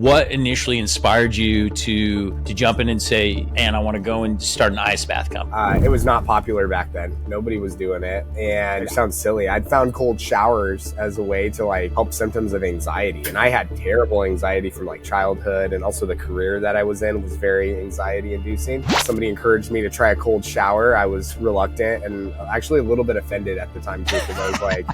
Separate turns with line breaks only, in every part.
what initially inspired you to jump in and say, man, I want to go and start an ice bath company?
It was not popular back then. Nobody was doing it. And it sounds silly. I'd found cold showers as a way to help symptoms of anxiety. And I had terrible anxiety from childhood, and also the career that I was in was very anxiety inducing. Somebody encouraged me to try a cold shower. I was reluctant and actually a little bit offended at the time too, because I was like,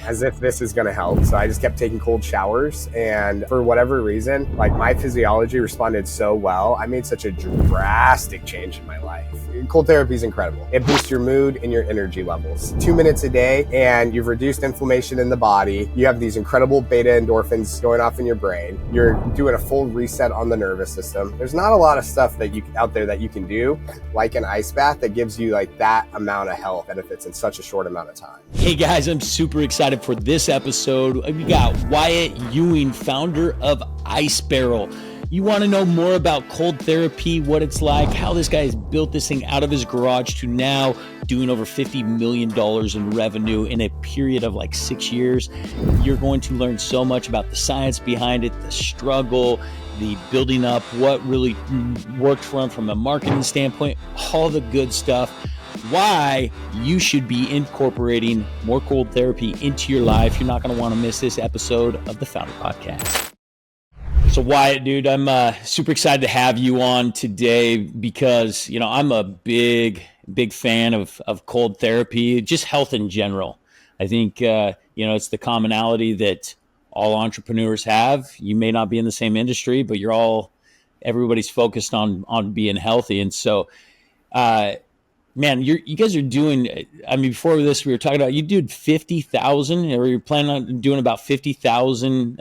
as if this is going to help. So I just kept taking cold showers, and for whatever reason, my physiology responded so well. I made such a drastic change in my life. Cold therapy is incredible. It boosts your mood and your energy levels. 2 minutes a day, and you've reduced inflammation in the body. You have these incredible beta endorphins going off in your brain. You're doing a full reset on the nervous system. There's not a lot of stuff out there that you can do, like an ice bath, that gives you that amount of health benefits in such a short amount of time.
Hey guys, I'm super excited for this episode. We got Wyatt Ewing, founder of Ice Barrel. You want to know more about cold therapy, what it's like, how this guy has built this thing out of his garage to now doing over $50 million in revenue in a period of 6 years. You're going to learn so much about the science behind it, the struggle, the building up, what really worked for him from a marketing standpoint, all the good stuff, why you should be incorporating more cold therapy into your life. You're not going to want to miss this episode of the Founder Podcast. So Wyatt, dude, I'm super excited to have you on today because, I'm a big fan of cold therapy, just health in general. I think, it's the commonality that all entrepreneurs have. You may not be in the same industry, but everybody's focused on being healthy. And so, man, you guys are doing, before this, we were talking about, you did 50,000, or you're planning on doing about 50,000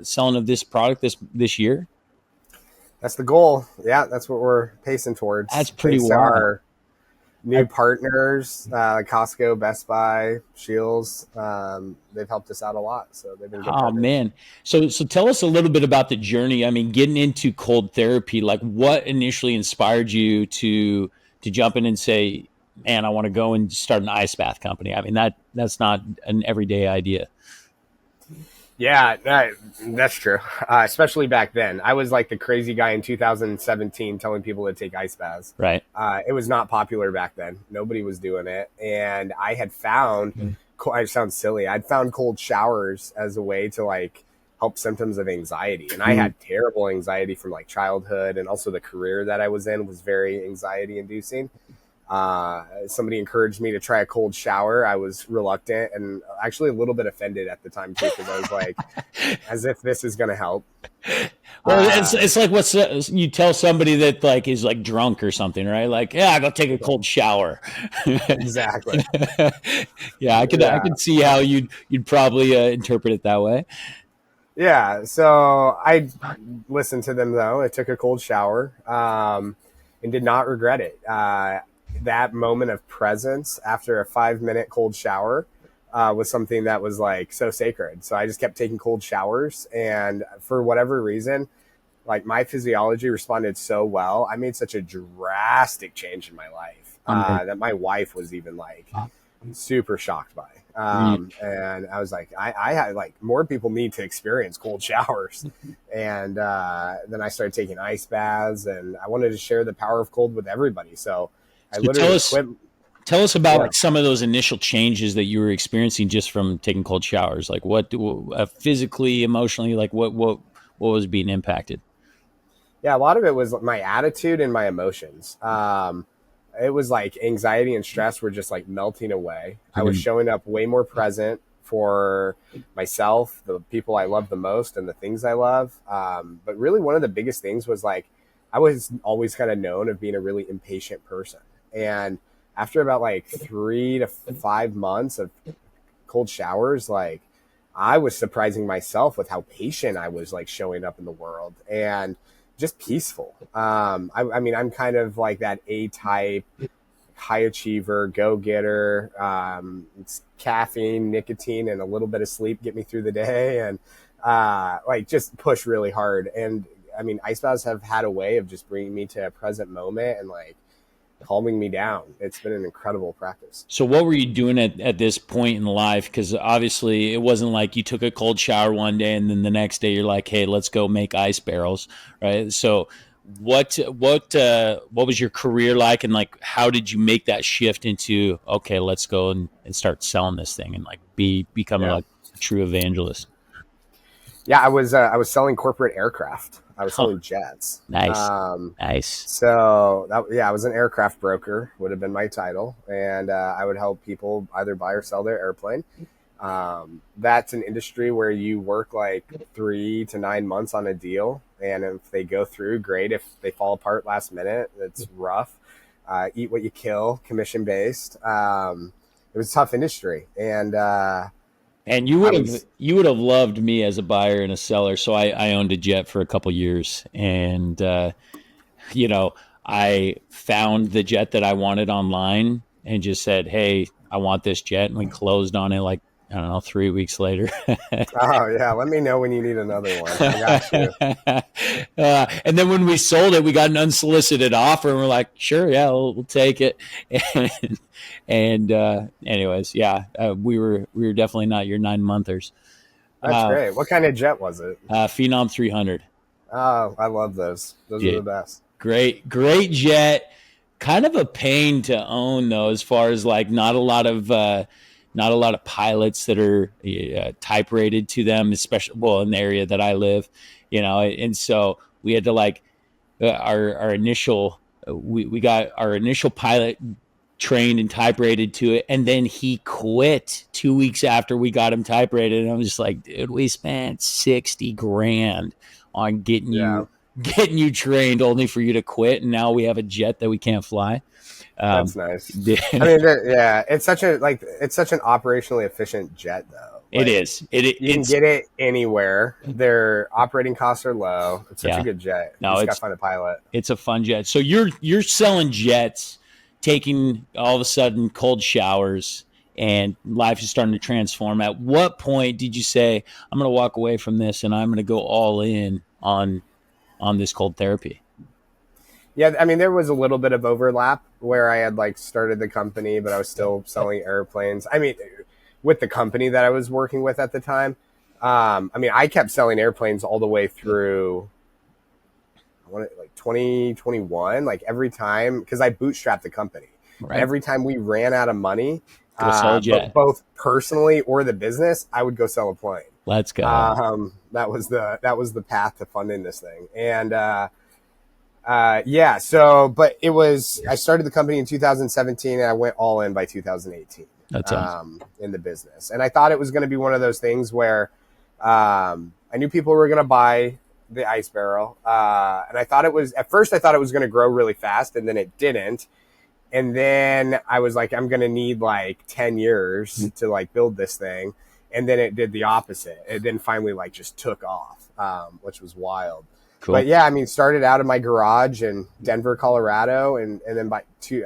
selling of this product this year?
That's the goal. Yeah, that's what we're pacing towards.
That's pretty wild.
Our new partners, like Costco, Best Buy, Shields, they've helped us out a lot. So they've been good partners.
Man. So tell us a little bit about the journey. Getting into cold therapy, what initially inspired you to jump in and say, man, I want to go and start an ice bath company? That's not an everyday idea.
Yeah, that's true. Especially back then. I was the crazy guy in 2017 telling people to take ice baths.
Right.
It was not popular back then. Nobody was doing it. And I had found, it sounds silly, I'd found cold showers as a way to help symptoms of anxiety. And I had terrible anxiety from childhood, and also the career that I was in was very anxiety inducing. Somebody encouraged me to try a cold shower. I was reluctant and actually a little bit offended at the time too, because I was like, as if this is going to help.
Well, it's like you tell somebody that is drunk or something, right? Yeah, go take a cold shower.
Exactly.
Yeah, I could see how you'd probably interpret it that way.
Yeah, so I listened to them though. I took a cold shower and did not regret it. That moment of presence after a 5-minute cold shower was something that was so sacred. So I just kept taking cold showers, and for whatever reason, my physiology responded so well. I made such a drastic change in my life that my wife was even super shocked by. And I was like, I had more people need to experience cold showers. And then I started taking ice baths, and I wanted to share the power of cold with everybody. So I literally
tell us about some of those initial changes that you were experiencing just from taking cold showers. What physically, emotionally, what was being impacted?
Yeah, a lot of it was my attitude and my emotions. It was anxiety and stress were just melting away. I was showing up way more present for myself, the people I love the most, and the things I love. But really one of the biggest things was I was always kind of known of being a really impatient person. And after about 3 to 5 months of cold showers, I was surprising myself with how patient I was showing up in the world and just peaceful. I'm kind of that A-type, high achiever, go-getter. It's caffeine, nicotine, and a little bit of sleep get me through the day, and just push really hard. And ice baths have had a way of just bringing me to a present moment and calming me down. It's been an incredible practice.
So what were you doing at this point in life? Because obviously it wasn't like you took a cold shower one day and then the next day you're like, hey, let's go make ice barrels, right? So what was your career like, and like how did you make that shift into, okay, let's go and start selling this thing and like becoming
Yeah.
like a true evangelist?
Yeah, I was selling corporate aircraft. I was
Oh,
selling jets.
nice. Nice.
So I was an aircraft broker, would have been my title, and I would help people either buy or sell their airplane. That's an industry where you work like 3 to 9 months on a deal, and if they go through, great. If they fall apart last minute, it's rough. Eat what you kill, commission based. It was a tough industry, and
And you would have loved me as a buyer and a seller. So I owned a jet for a couple years, and you know, I found the jet that I wanted online and just said, "Hey, I want this jet," and we closed on it like, I don't know, 3 weeks later.
oh yeah, let me know when you need another one. I got you.
And then when we sold it, we got an unsolicited offer, and we're like, "Sure, yeah, we'll take it." And anyways, yeah, we were definitely not your 9 monthers.
That's great. What kind of jet was it?
Phenom 300.
Oh, I love those. Those are
Yeah,
the best.
great jet. Kind of a pain to own though, as far as like not a lot of pilots that are type rated to them, especially well in the area that I live, and so we had to like our initial we got our initial pilot trained and type rated to it, and then he quit 2 weeks after we got him type rated, and I'm just like, dude, we spent 60 grand on
Yeah,
getting you trained only for you to quit, and now we have a jet that we can't fly.
that's nice. I mean, yeah, it's such an operationally efficient jet, though.
it
Like,
is.
you can get it anywhere. Their operating costs are low. It's such a good jet.
No,
You just got to find a pilot.
it's a fun jet. So you're selling jets, taking all of a sudden cold showers, and life is starting to transform. At what point did you say, I'm going to walk away from this and I'm going to go all in on this cold therapy?
Yeah, I mean, there was a little bit of overlap where I had like started the company, but I was still selling airplanes. I mean, with the company that I was working with at the time, I mean, I kept selling airplanes all the way through, I want it like 2021. Like every time, because I bootstrapped the company.
Right.
Every time we ran out of money,
Go sell a jet.
both personally or the business, I would go sell a plane.
Let's go.
That was the path to funding this thing, and. Yeah. So, but I started the company in 2017 and I went all in by 2018.
That's awesome.
In the business. And I thought it was going to be one of those things where, I knew people were going to buy the ice barrel. And at first I thought it was going to grow really fast, and then it didn't. And then I was like, I'm going to need like 10 years to like build this thing. And then it did the opposite. It then finally like just took off, which was wild.
Cool.
But yeah, I mean, started out in my garage in Denver, Colorado, and then by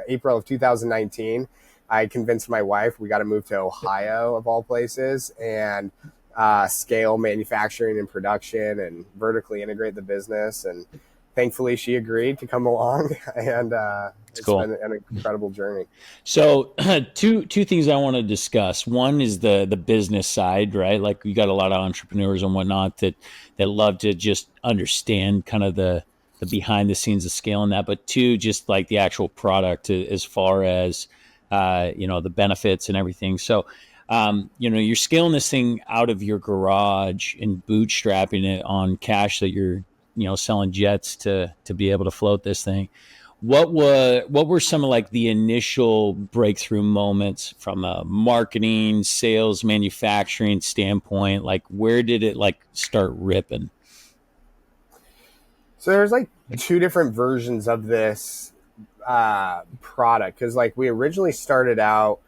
April of 2019, I convinced my wife we got to move to Ohio of all places and scale manufacturing and production and vertically integrate the business. And thankfully, she agreed to come along, and it's
cool.
been an incredible journey.
So two things I want to discuss. One is the business side, right? Like you got a lot of entrepreneurs and whatnot that love to just understand kind of the behind the scenes of scaling that. But two, just like the actual product as far as, the benefits and everything. So, you're scaling this thing out of your garage and bootstrapping it on cash that you're, selling jets to be able to float this thing. What were some of like the initial breakthrough moments from a marketing, sales, manufacturing standpoint? Like where did it like start ripping?
So there's like two different versions of this product, because like we originally started out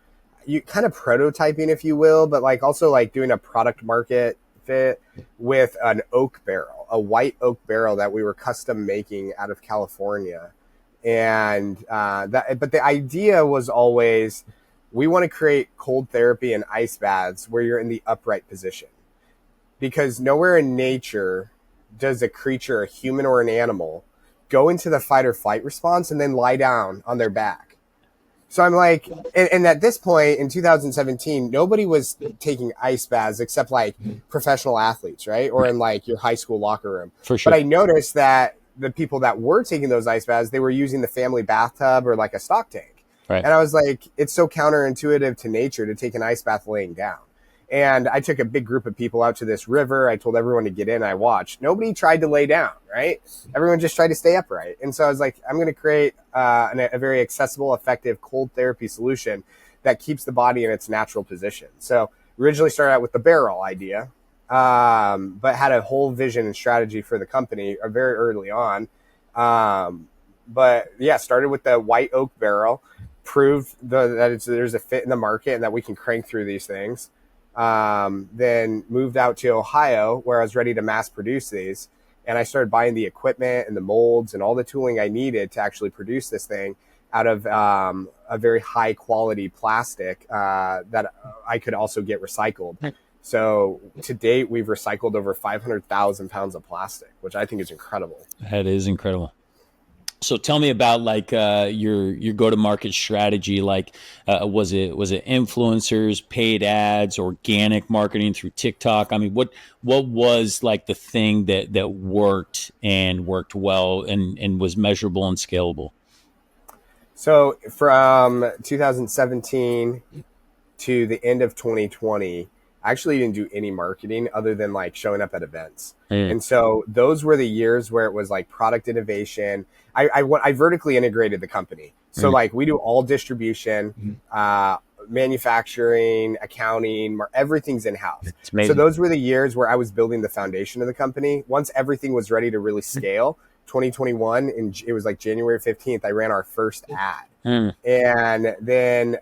you kind of prototyping, if you will, but like also like doing a product market fit with an oak barrel, a white oak barrel that we were custom making out of California. And but the idea was always, we want to create cold therapy and ice baths where you're in the upright position, because nowhere in nature does a creature, a human or an animal, go into the fight or flight response and then lie down on their back. So I'm like, and at this point in 2017, nobody was taking ice baths except like professional athletes, right? Or in like your high school locker room.
For sure.
But I noticed that the people that were taking those ice baths, they were using the family bathtub or like a stock tank.
Right.
And I was like, it's so counterintuitive to nature to take an ice bath laying down. And I took a big group of people out to this river. I told everyone to get in. I watched. Nobody tried to lay down, right? Everyone just tried to stay upright. And so I was like, I'm going to create a very accessible, effective cold therapy solution that keeps the body in its natural position. So originally started out with the barrel idea, but had a whole vision and strategy for the company very early on. But yeah, started with the white oak barrel, proved that there's a fit in the market and that we can crank through these things. Then moved out to Ohio where I was ready to mass produce these. And I started buying the equipment and the molds and all the tooling I needed to actually produce this thing out of a very high quality plastic that I could also get recycled. So to date, we've recycled over 500,000 pounds of plastic, which I think is incredible.
That is incredible. So tell me about like your go-to-market strategy. Like, was it influencers, paid ads, organic marketing through TikTok? I mean, what was like the thing that worked well and was measurable and scalable?
So from 2017 to the end of 2020, I actually didn't do any marketing other than like showing up at events. And so those were the years where it was like product innovation. I vertically integrated the company. So like we do all distribution, manufacturing, accounting, everything's in-house. So those were the years where I was building the foundation of the company. Once everything was ready to really scale, 2021, and it was like January 15th, I ran our first ad. And then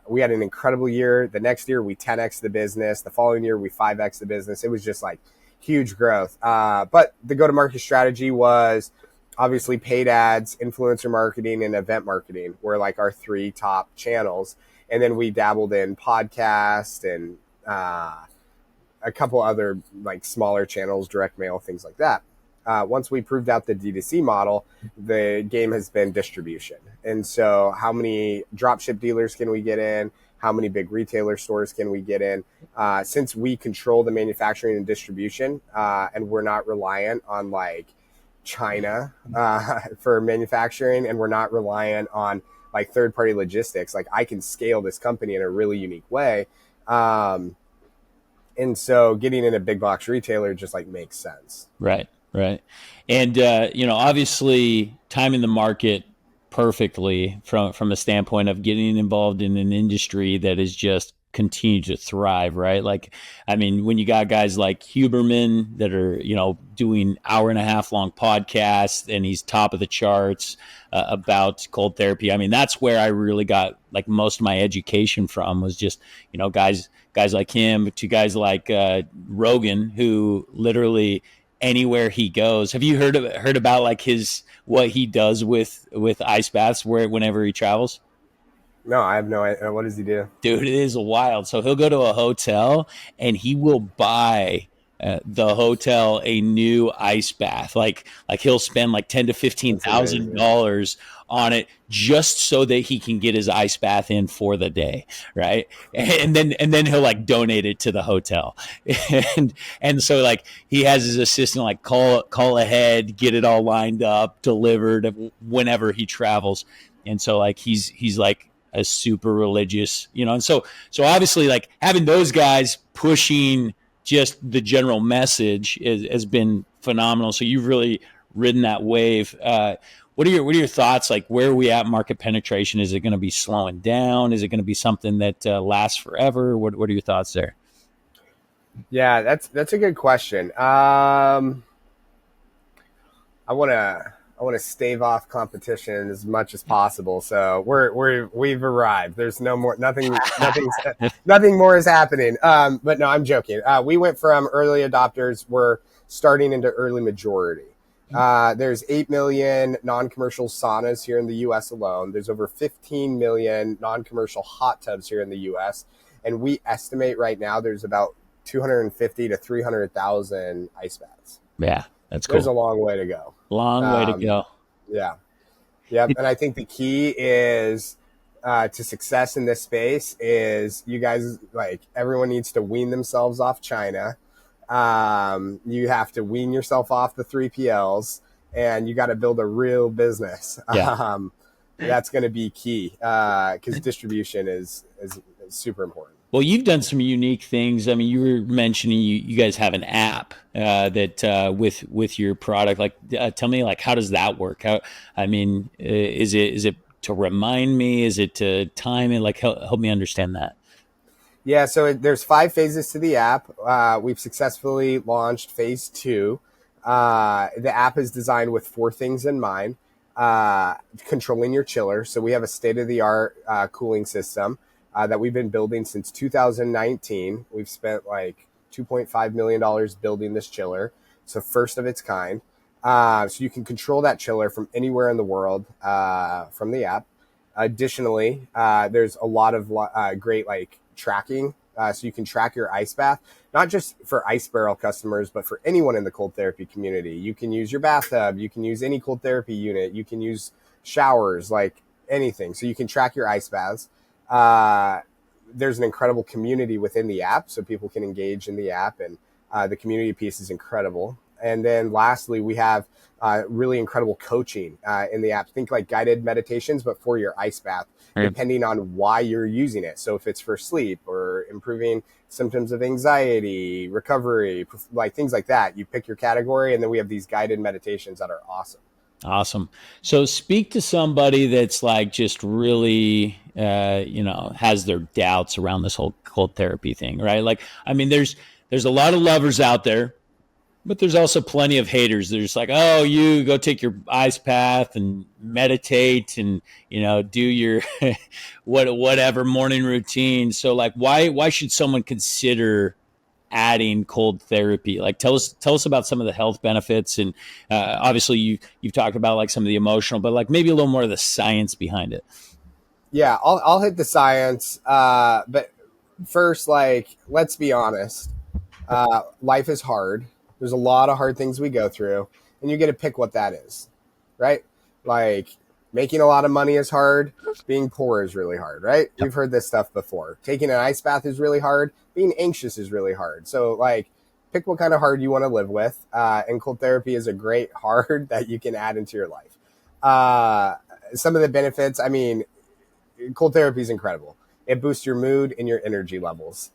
we had an incredible year. The next year, we 10x the business. The following year, we 5x the business. It was just like huge growth. But the go-to-market strategy was obviously paid ads, influencer marketing, and event marketing were like our three top channels. And then we dabbled in podcast and a couple other like smaller channels, direct mail, things like that. Once we proved out the D2C model, the game has been distribution. And so how many dropship dealers can we get in? How many big retailer stores can we get in? Since we control the manufacturing and distribution, and we're not reliant on like China for manufacturing, and we're not reliant on like third-party logistics, like I can scale this company in a really unique way. And so getting in a big box retailer just like makes sense.
Right. And, obviously timing the market perfectly from a standpoint of getting involved in an industry that is just continue to thrive, right? Like, I mean, when you got guys like Huberman that are, doing 1.5 hour long podcasts and he's top of the charts about cold therapy. I mean, that's where I really got like most of my education from was just, guys like him to guys like Rogan, who literally anywhere he goes. Have you heard about like what he does with ice baths whenever he travels?
No, I have no idea. What does he do?
Dude, it is wild. So he'll go to a hotel and he will buy the hotel a new ice bath. Like he'll spend like $10,000 to $15,000 on it just so that he can get his ice bath in for the day, right? And then he'll like donate it to the hotel, and so like he has his assistant like call ahead, get it all lined up, delivered whenever he travels, and so like he's like a super religious, and so obviously like having those guys pushing just the general message has been phenomenal. So you've really ridden that wave. What are your thoughts? Like, where are we at market penetration? Is it going to be slowing down? Is it going to be something that lasts forever? What are your thoughts there?
Yeah, that's a good question. I want to stave off competition as much as possible. So we've arrived. There's nothing more is happening. But no, I'm joking. We went from early adopters. We're starting into early majority. There's 8 million non-commercial saunas here in the U.S. alone. There's over 15 million non-commercial hot tubs here in the U.S. And we estimate right now there's about 250 to 300,000 ice baths.
Yeah, that's cool.
There's a long way to go.
Long way to go.
Yeah. Yep. And I think the key is to success in this space is you guys, like, everyone needs to wean themselves off China. You have to wean yourself off the 3PLs, and you got to build a real business.
Yeah.
That's going to be key because distribution is super important.
Well, you've done some unique things. I mean, you were mentioning you guys have an app that with your product. Like, tell me, like, how does that work? How, I mean, is it to remind me? Is it to time it? Like, help me understand that.
Yeah, so there's 5 phases to the app. We've successfully launched phase 2. The app is designed with 4 things in mind. Controlling your chiller. So we have a state-of-the-art cooling system that we've been building since 2019. We've spent like $2.5 million building this chiller. It's the first of its kind. So you can control that chiller from anywhere in the world from the app. Additionally, there's a lot of great like tracking. So you can track your ice bath, not just for Ice Barrel customers, but for anyone in the cold therapy community. You can use your bathtub. You can use any cold therapy unit. You can use showers, like anything. So you can track your ice baths. There's an incredible community within the app, so people can engage in the app, and the community piece is incredible. And then lastly, we have really incredible coaching in the app. Think like guided meditations, but for your ice bath, depending on why you're using it. So if it's for sleep or improving symptoms of anxiety, recovery, like things like that, you pick your category, and then we have these guided meditations that are awesome.
Awesome. So speak to somebody that's like just really, has their doubts around this whole cold therapy thing, right? Like, I mean, there's a lot of lovers out there, but there's also plenty of haters. They're just like, oh, you go take your ice bath and meditate and, do your whatever morning routine. So like, why should someone consider adding cold therapy? Like, tell us about some of the health benefits. And obviously you've talked about like some of the emotional, but like maybe a little more of the science behind it.
Yeah, I'll hit the science. But first, like, let's be honest. Life is hard. There's a lot of hard things we go through, and you get to pick what that is, right? Like, making a lot of money is hard. Being poor is really hard, right? Yep. We've heard this stuff before. Taking an ice bath is really hard. Being anxious is really hard. So, like, pick what kind of hard you want to live with. And cold therapy is a great hard that you can add into your life. Some of the benefits, I mean, cold therapy is incredible. It boosts your mood and your energy levels.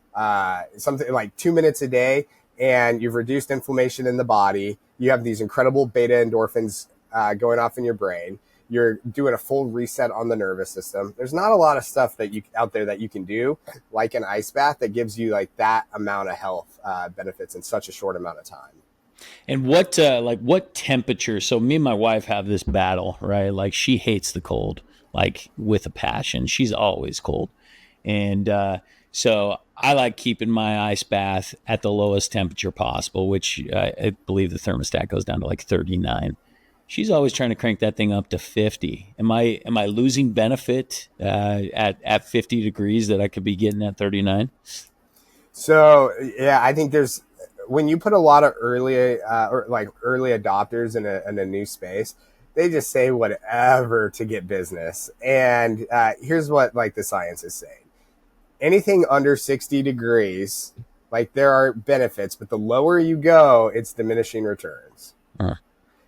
Something like 2 minutes a day, and you've reduced inflammation in the body. You have these incredible beta endorphins going off in your brain. You're doing a full reset on the nervous system. There's not a lot of stuff that you out there that you can do, like an ice bath, that gives you like that amount of health benefits in such a short amount of time.
And what temperature? So me and my wife have this battle, right? Like, she hates the cold, like with a passion. She's always cold. And so I like keeping my ice bath at the lowest temperature possible, which I believe the thermostat goes down to like 39. She's always trying to crank that thing up to 50. Am I losing benefit at 50 degrees that I could be getting at 39?
So yeah, I think when you put a lot of early adopters in a new space, they just say whatever to get business. And here's what like the science is saying. Anything under 60 degrees, like, there are benefits, but the lower you go, it's diminishing returns. Uh-huh.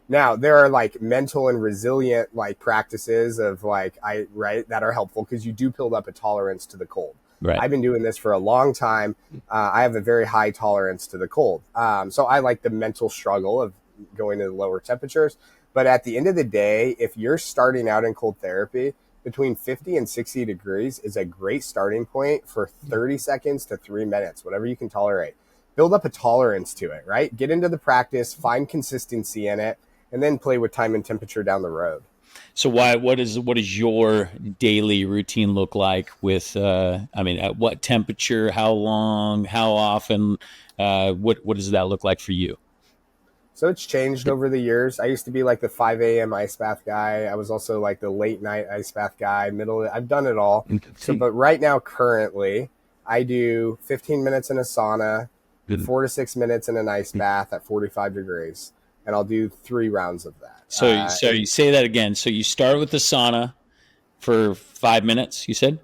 Now, there are like mental and resilient like practices of like, that are helpful because you do build up a tolerance to the cold. Right. I've been doing this for a long time. I have a very high tolerance to the cold. So I like the mental struggle of going to the lower temperatures. But at the end of the day, if you're starting out in cold therapy, between 50 and 60 degrees is a great starting point for 30 seconds to 3 minutes, whatever you can tolerate. Build up a tolerance to it, right? Get into the practice, find consistency in it, and then play with time and temperature down the road.
So what is your daily routine look like with, at what temperature, how long, how often, what does that look like for you?
So it's changed over the years. I used to be like the 5 a.m. ice bath guy. I was also like the late night ice bath guy, I've done it all. So, but right now, currently, I do 15 minutes in a sauna, 4 to 6 minutes in an ice bath at 45 degrees. And I'll do 3 rounds of that.
So you say that again. So you start with the sauna, for 5 minutes, you said?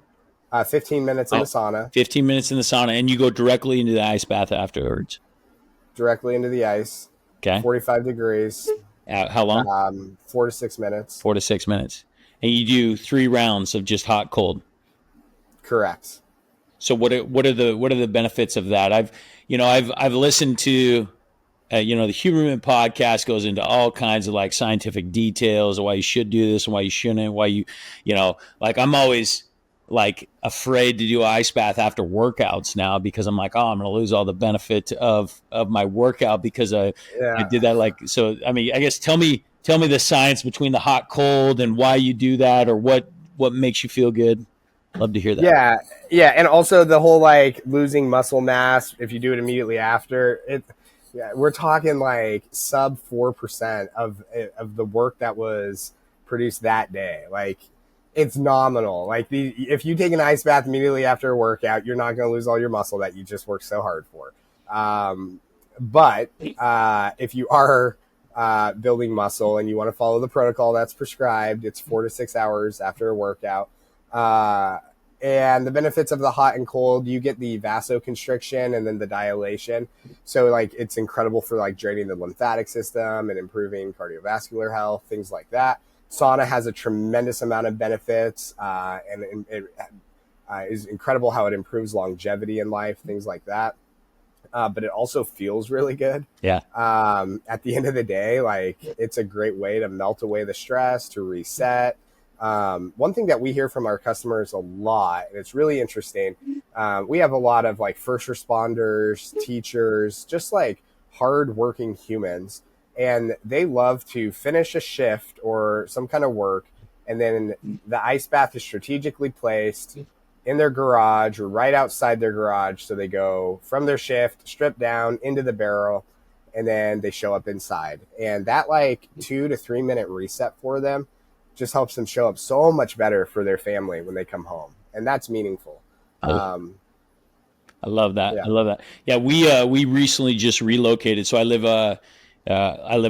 15 minutes in the sauna.
15 minutes in the sauna, and you go directly into the ice bath afterwards.
Directly into the ice.
Okay.
45 degrees.
How long?
4 to 6 minutes.
4 to 6 minutes. And you do 3 rounds of just hot cold.
Correct.
So what are the benefits of that? I've listened to the Huberman podcast goes into all kinds of like scientific details of why you should do this and why you shouldn't, why like I'm always like afraid to do ice bath after workouts now because I'm like, oh, I'm going to lose all the benefit of my workout because I did that. Like, so, I mean, I guess tell me the science between the hot, cold and why you do that or what makes you feel good. Love to hear that.
Yeah. And also the whole like losing muscle mass, if you do it immediately after it, we're talking like sub 4% of the work that was produced that day. Like, it's nominal. Like if you take an ice bath immediately after a workout, you're not going to lose all your muscle that you just worked so hard for. But if you are building muscle and you want to follow the protocol that's prescribed, it's 4 to 6 hours after a workout. And the benefits of the hot and cold, you get the vasoconstriction and then the dilation. So like it's incredible for like draining the lymphatic system and improving cardiovascular health, things like that. Sauna has a tremendous amount of benefits, and it is incredible how it improves longevity in life, things like that. But it also feels really good.
Yeah.
At the end of the day, like it's a great way to melt away the stress, to reset. One thing that we hear from our customers a lot, and it's really interesting, we have a lot of like first responders, teachers, just like hardworking humans. And they love to finish a shift or some kind of work. And then the ice bath is strategically placed in their garage or right outside their garage. So they go from their shift, strip down into the barrel, and then they show up inside. And that like 2 to 3 minute reset for them just helps them show up so much better for their family when they come home. And that's meaningful.
I love that. Yeah. I love that. Yeah. We recently just relocated. So I live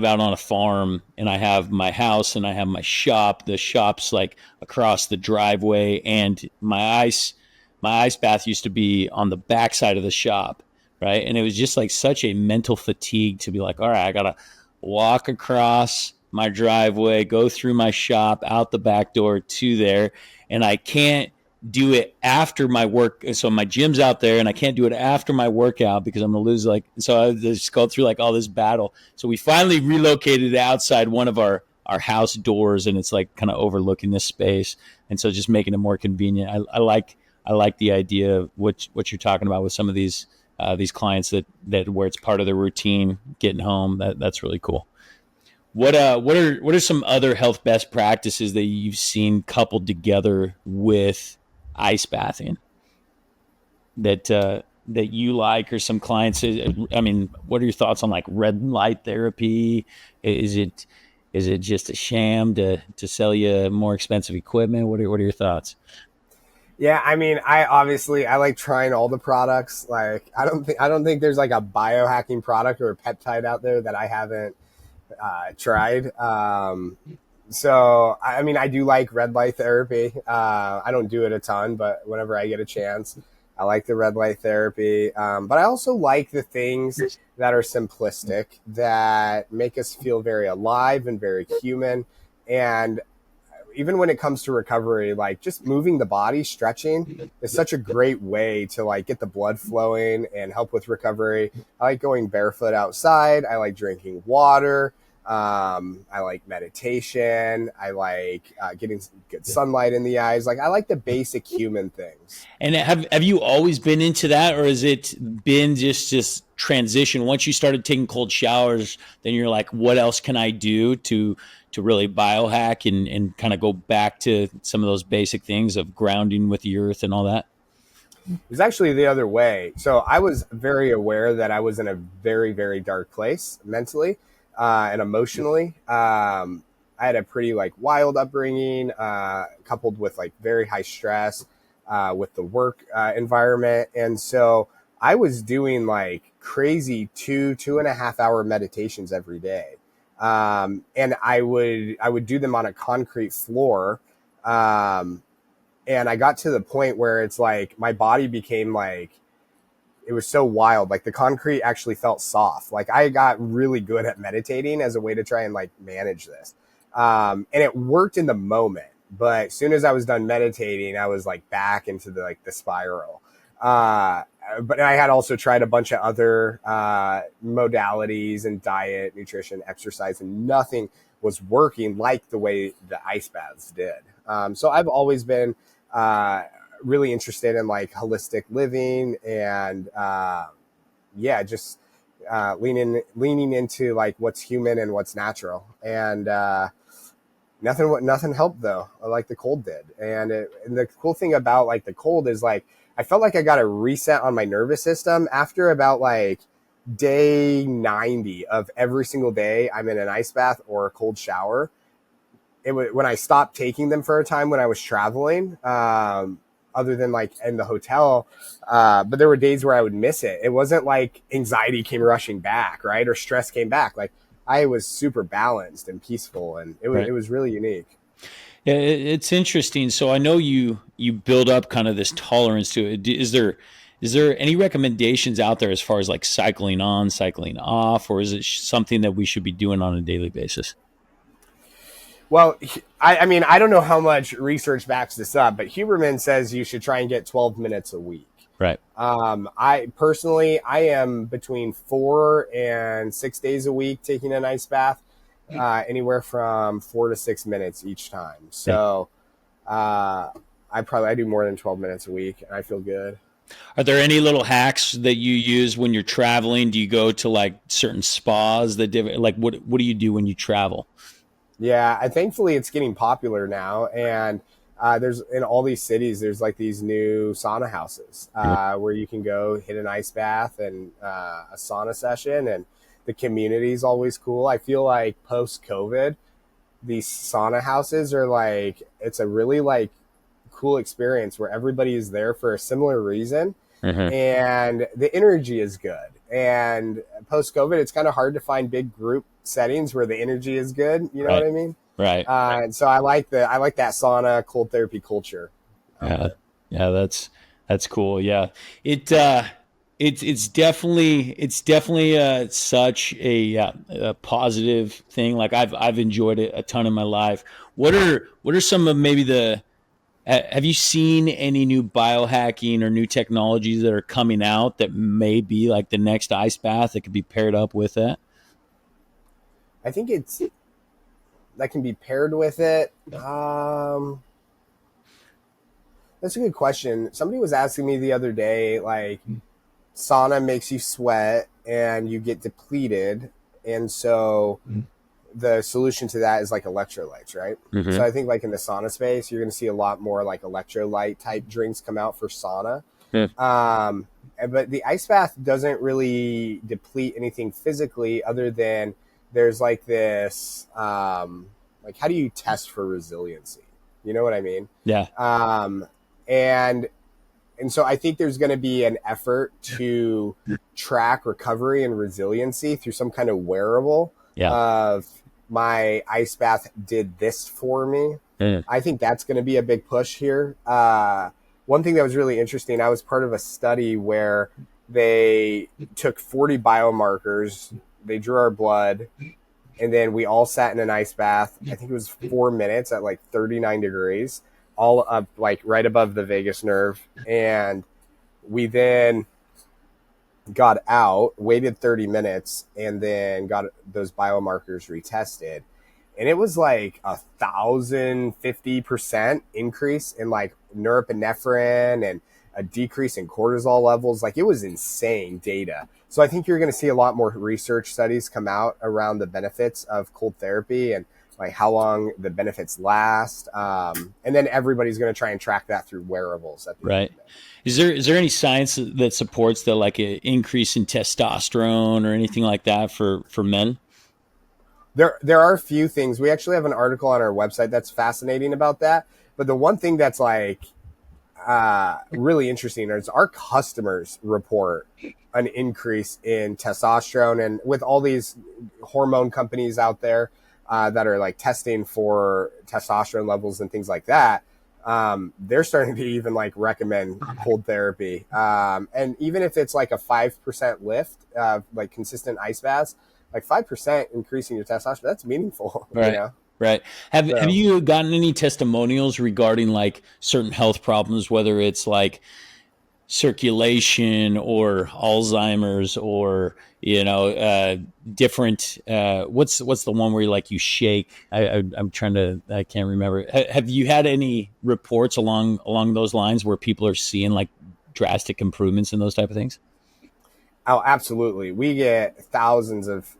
out on a farm and I have my house and I have my shop. The shop's like across the driveway, and my ice bath used to be on the backside of the shop. Right. And it was just like such a mental fatigue to be like, all right, I got to walk across my driveway, go through my shop, out the back door to there. And I can't do it after my work. So my gym's out there and I can't do it after my workout because I'm going to lose so I just go through like all this battle. So we finally relocated outside one of our house doors, and it's like kind of overlooking this space. And so just making it more convenient. I like the idea of what you're talking about with some of these clients that where it's part of their routine, getting home. That's really cool. What are some other health best practices that you've seen coupled together with ice bathing that you like, or some clients? I mean, what are your thoughts on like red light therapy? Is it just a sham to sell you more expensive equipment? What are your thoughts?
Yeah, I mean, I like trying all the products. Like, I don't think there's like a biohacking product or a peptide out there that I haven't tried. So, I mean, I do like red light therapy. I don't do it a ton, but whenever I get a chance, I like the red light therapy. But I also like the things that are simplistic, that make us feel very alive and very human. And even when it comes to recovery, like just moving the body, stretching is such a great way to like get the blood flowing and help with recovery. I like going barefoot outside. I like drinking water. I like meditation. I like getting good sunlight in the eyes. Like I like the basic human things.
And have you always been into that, or has it been just transition? Once you started taking cold showers, then you're like, what else can I do to really biohack and kind of go back to some of those basic things of grounding with the earth and all that?
It was actually the other way. So I was very aware that I was in a very, very dark place mentally and emotionally. I had a pretty like wild upbringing, coupled with like very high stress with the work environment. And so I was doing like crazy 2.5 hour meditations every day. And I would do them on a concrete floor And I got to the point where it's like my body became like, it was so wild. Like the concrete actually felt soft. Like I got really good at meditating as a way to try and like manage this. And it worked in the moment. But as soon as I was done meditating, I was like back into the spiral. But I had also tried a bunch of other modalities and diet, nutrition, exercise, and nothing was working like the way the ice baths did. So I've always been really interested in like holistic living and just leaning into like what's human and what's natural. And nothing helped though, like the cold did. And the cool thing about like the cold is like I felt like I got a reset on my nervous system after about like day 90 of every single day I'm in an ice bath or a cold shower. It was when I stopped taking them for a time when I was traveling, other than like in the hotel. But there were days where I would miss it. It wasn't like anxiety came rushing back, right? Or stress came back. Like I was super balanced and peaceful, and it was really unique.
Yeah, it's interesting. So I know you build up kind of this tolerance to it. Is there any recommendations out there as far as like cycling on, cycling off, or is it something that we should be doing on a daily basis?
Well, I mean, I don't know how much research backs this up, but Huberman says you should try and get 12 minutes a week.
Right.
I personally, I am between 4 and 6 days a week taking an ice bath, anywhere from 4 to 6 minutes each time. So, I do more than 12 minutes a week, and I feel good.
Are there any little hacks that you use when you're traveling? Do you go to like certain spas that like what do you do when you travel?
Yeah, thankfully it's getting popular now, and there's in all these cities there's like these new sauna houses where you can go hit an ice bath and a sauna session, and the community is always cool. I feel like post COVID, these sauna houses are like it's a really like cool experience where everybody is there for a similar reason, and the energy is good. And post COVID, it's kind of hard to find big group settings where the energy is good. You know what I mean?
Right.
And so I like that sauna cold therapy culture.
Yeah. That's cool. Yeah. It's definitely such a positive thing. Like I've enjoyed it a ton in my life. What are some of maybe have you seen any new biohacking or new technologies that are coming out that may be like the next ice bath that could be paired up with that?
I think that can be paired with it. That's a good question. Somebody was asking me the other day, like sauna makes you sweat and you get depleted. And so the solution to that is like electrolytes, right? So I think like in the sauna space, you're going to see a lot more like electrolyte type drinks come out for sauna. But the ice bath doesn't really deplete anything physically other than there's like this, like how do you test for resiliency? You know what I mean?
Yeah.
And so I think there's going to be an effort to track recovery and resiliency through some kind of wearable of my ice bath did this for me. I think that's going to be a big push here. One thing that was really interesting, I was part of a study where they took 40 biomarkers, they drew our blood, and then we all sat in an ice bath. I think it was 4 minutes at like 39 degrees, all up like right above the vagus nerve. And we then got out, waited 30 minutes, and then got those biomarkers retested. And it was like 1,050% increase in like norepinephrine and a decrease in cortisol levels. Like it was insane data. So I think you're going to see a lot more research studies come out around the benefits of cold therapy and like how long the benefits last. And then everybody's going to try and track that through wearables.
Right. Is there any science that supports the like an increase in testosterone or anything like that for men?
There are a few things. We actually have an article on our website that's fascinating about that. But the one thing that's like really interesting is our customers report an increase in testosterone. And with all these hormone companies out there, that are like testing for testosterone levels and things like that, they're starting to even like recommend cold therapy. And even if it's like a 5% lift, like consistent ice baths, like 5% increasing your testosterone, that's meaningful,
Right.
you know?
Right. Have
So,
you gotten any testimonials regarding like certain health problems, whether it's like circulation or Alzheimer's or different what's the one where you shake? I'm trying to, I can't remember. Have you had any reports along those lines where people are seeing like drastic improvements in those type of things?
oh, absolutely. We get thousands of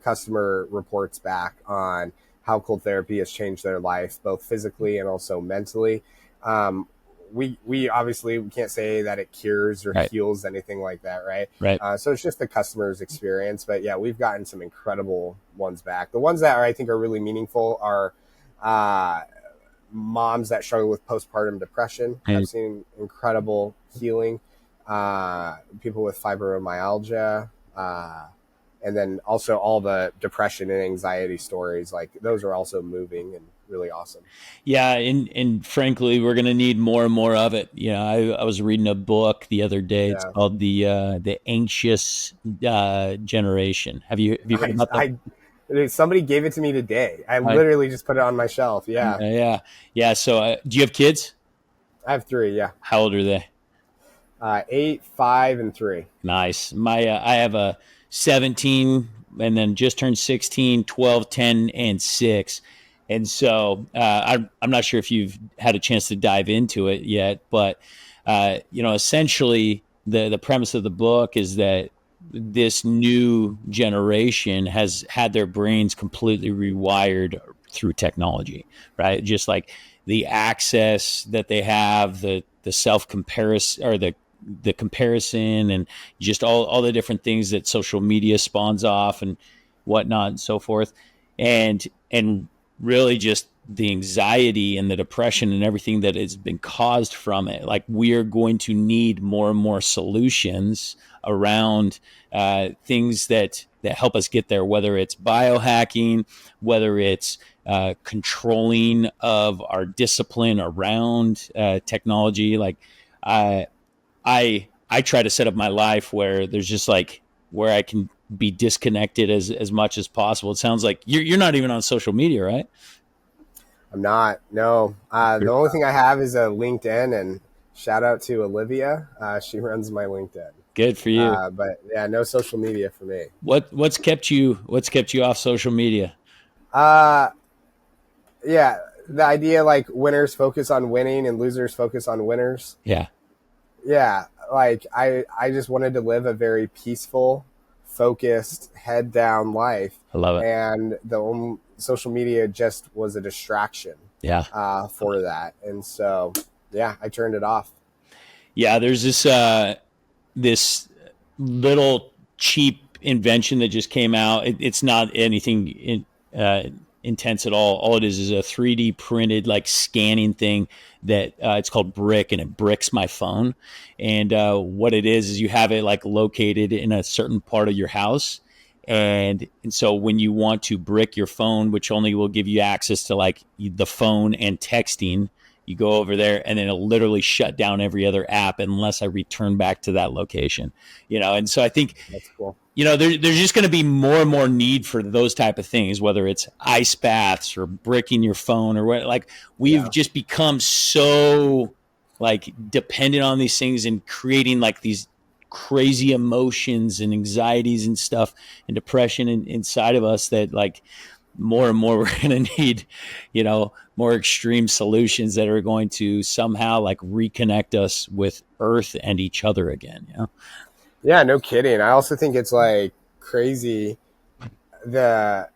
customer reports back on how cold therapy has changed their life, both physically and also mentally. Um, we obviously we can't say that it cures or
Right.
heals anything like that, right?
Right.
So it's just the customer's experience. But yeah, we've gotten some incredible ones back. The ones that I think are really meaningful are uh, moms that struggle with postpartum depression.
And
I've seen incredible healing. People with fibromyalgia, and then also all the depression and anxiety stories. Like those are also moving and really awesome.
yeah, and frankly, we're gonna need more and more of it. I was reading a book the other day. It's
Yeah.
called the Anxious Generation. Have you heard about that?
Somebody gave it to me today. I
I,
literally just put it on my shelf. Yeah.
yeah. So, do you have kids?
I have three. Yeah.
How old are they?
8, 5, and 3.
Nice. I have a 17 and then just turned 16, 12, 10, and 6. And so I'm not sure if you've had a chance to dive into it yet, but essentially the premise of the book is that this new generation has had their brains completely rewired through technology, right? Just like the access that they have, the self comparison or the comparison and just all the different things that social media spawns off and whatnot and so forth. And really just the anxiety and the depression and everything that has been caused from it. Like we are going to need more and more solutions around things that help us get there, whether it's biohacking, whether it's controlling of our discipline around technology. Like I try to set up my life where there's just like where I can be disconnected as much as possible. It sounds like you're not even on social media, right?
I'm not. No. The only thing I have is a LinkedIn, and shout out to Olivia. She runs my LinkedIn.
Good for you.
But yeah, no social media for me.
What's kept you off social media?
Yeah, the idea like winners focus on winning and losers focus on winners.
Yeah.
Yeah, like I just wanted to live a very peaceful, focused, head down life.
I love it.
And social media just was a distraction.
Yeah.
For that. And so, yeah, I turned it off.
Yeah, there's this little cheap invention that just came out. It's not anything intense at all. All it is a 3D printed like scanning thing that it's called Brick, and it bricks my phone. And what it is you have it like located in a certain part of your house. And so when you want to brick your phone, which only will give you access to like the phone and texting, you go over there and then it'll literally shut down every other app unless I return back to that location, And so I think
that's cool.
There's just going to be more and more need for those type of things, whether it's ice baths or bricking your phone or what. Like we've just become so like dependent on these things and creating like these crazy emotions and anxieties and stuff and depression inside of us that like more and more we're going to need, more extreme solutions that are going to somehow like reconnect us with Earth and each other again.
Yeah, no kidding. I also think it's like crazy the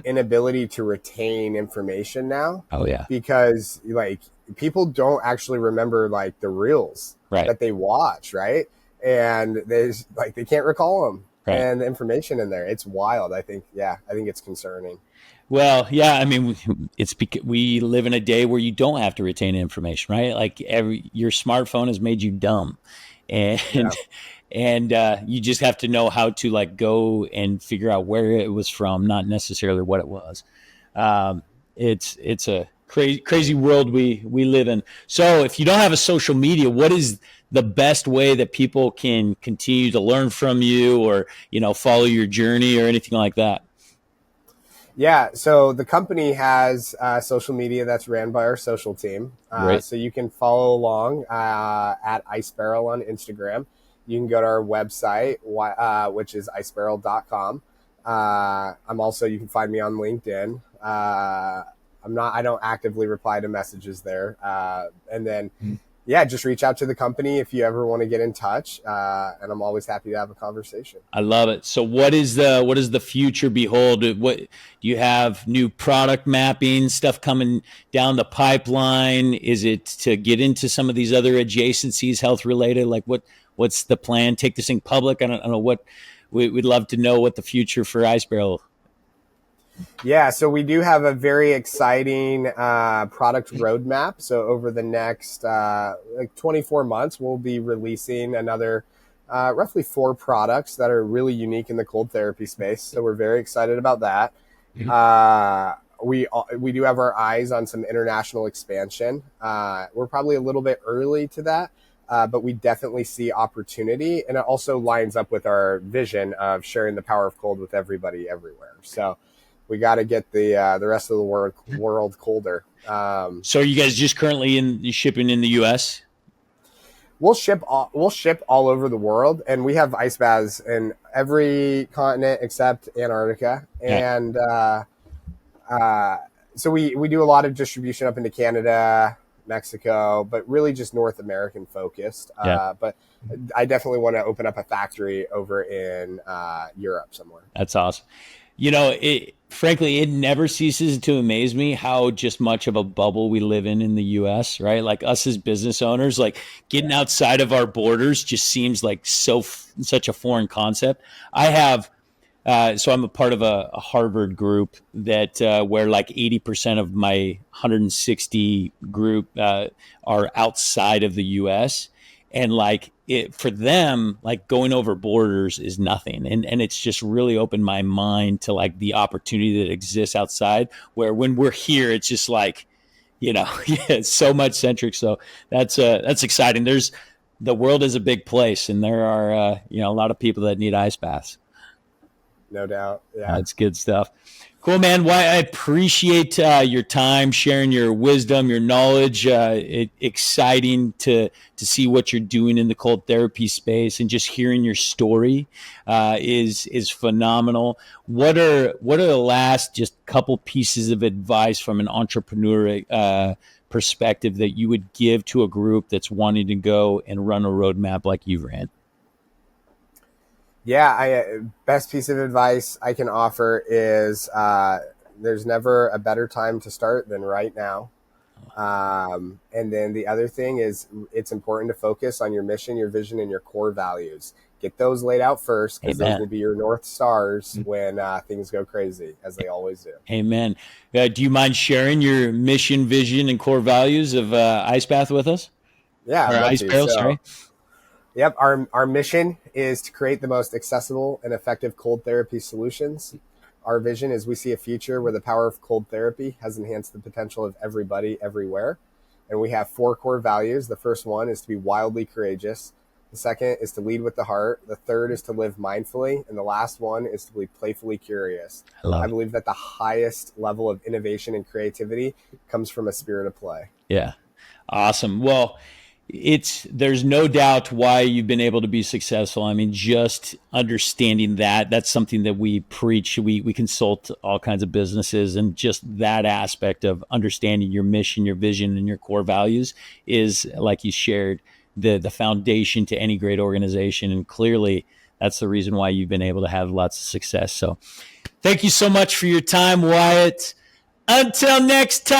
inability to retain information now.
Oh yeah.
Because like people don't actually remember like the reels that they watch, right? And they can't recall them. Right. And the information in there, it's wild. I think it's concerning.
Well, yeah, I mean, it's because we live in a day where you don't have to retain information, right? Like your smartphone has made you dumb, and you just have to know how to like go and figure out where it was from, not necessarily what it was. It's a crazy world we live in. So if you don't have a social media, what is the best way that people can continue to learn from you, or follow your journey or anything like that?
Yeah, so the company has social media that's ran by our social team.
Great.
So you can follow along at Ice Barrel on Instagram. You can go to our website, which is icebarrel.com. You can find me on LinkedIn. I don't actively reply to messages there. And then, yeah, just reach out to the company if you ever want to get in touch. And I'm always happy to have a conversation.
I love it. So what does the future behold? What do you have? New product mapping stuff coming down the pipeline? Is it to get into some of these other adjacencies, health related? Like what's the plan? Take this thing public? I don't know what we'd love to know what the future for Ice Barrel.
Yeah, so we do have a very exciting product roadmap. So over the next 24 months, we'll be releasing another roughly 4 products that are really unique in the cold therapy space. So we're very excited about that. We do have our eyes on some international expansion. We're probably a little bit early to that, but we definitely see opportunity. And it also lines up with our vision of sharing the power of cold with everybody everywhere. So we got to get the rest of the world colder.
So are you guys just currently shipping in the U.S.?
We'll ship all over the world, and we have ice baths in every continent except Antarctica. And so we do a lot of distribution up into Canada, Mexico, but really just North American focused. But I definitely want to open up a factory over in Europe somewhere.
That's awesome. Frankly, it never ceases to amaze me how just much of a bubble we live in the U.S., right? Like us as business owners, like getting outside of our borders just seems like such a foreign concept. I have, so I'm a part of a Harvard group that where like 80% of my 160 group are outside of the U.S. And like for them, like going over borders is nothing. And it's just really opened my mind to like the opportunity that exists outside, where when we're here, it's just like, it's so much centric. So that's exciting. The world is a big place, and there are, a lot of people that need ice baths.
No doubt. Yeah.
That's good stuff. Cool, man. Why I appreciate your time, sharing your wisdom, your knowledge. Exciting to see what you're doing in the cold therapy space, and just hearing your story is phenomenal. What are the last just couple pieces of advice from an entrepreneur perspective that you would give to a group that's wanting to go and run a roadmap like you ran?
Yeah, best piece of advice I can offer is there's never a better time to start than right now. And then the other thing is it's important to focus on your mission, your vision, and your core values. Get those laid out first, because those will be your North Stars when things go crazy, as they always do.
Amen. Do you mind sharing your mission, vision, and core values of Ice Bath with us?
Yeah.
Or Ice Barrel, sorry.
Yep. Our mission is to create the most accessible and effective cold therapy solutions. Our vision is we see a future where the power of cold therapy has enhanced the potential of everybody everywhere. And we have 4 core values. The first one is to be wildly courageous. The second is to lead with the heart. The third is to live mindfully. And the last one is to be playfully curious. I believe that the highest level of innovation and creativity comes from a spirit of play.
Yeah. Awesome. Well, there's no doubt why you've been able to be successful. I mean, just understanding that's something that we preach. We consult all kinds of businesses, and just that aspect of understanding your mission, your vision, and your core values is, like you shared, the foundation to any great organization. And clearly that's the reason why you've been able to have lots of success. So thank you so much for your time, Wyatt. Until next time.